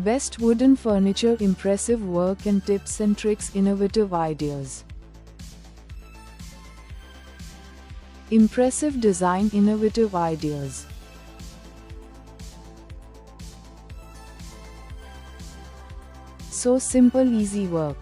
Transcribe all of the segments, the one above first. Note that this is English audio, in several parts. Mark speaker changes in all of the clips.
Speaker 1: Best wooden furniture, impressive work and tips and tricks, innovative ideas. Impressive design, innovative ideas. So simple, easy work.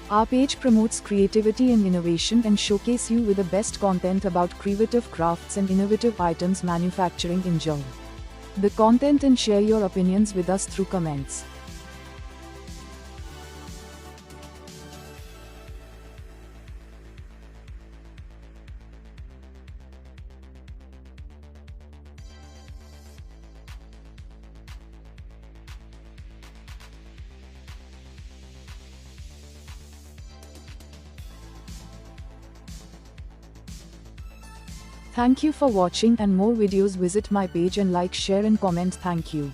Speaker 1: Our page promotes creativity and innovation and showcase you with the best content about creative crafts and innovative items manufacturing. Enjoy the content and share your opinions with us through comments. Thank you for watching, and more videos visit my page and like, share and comment. Thank you.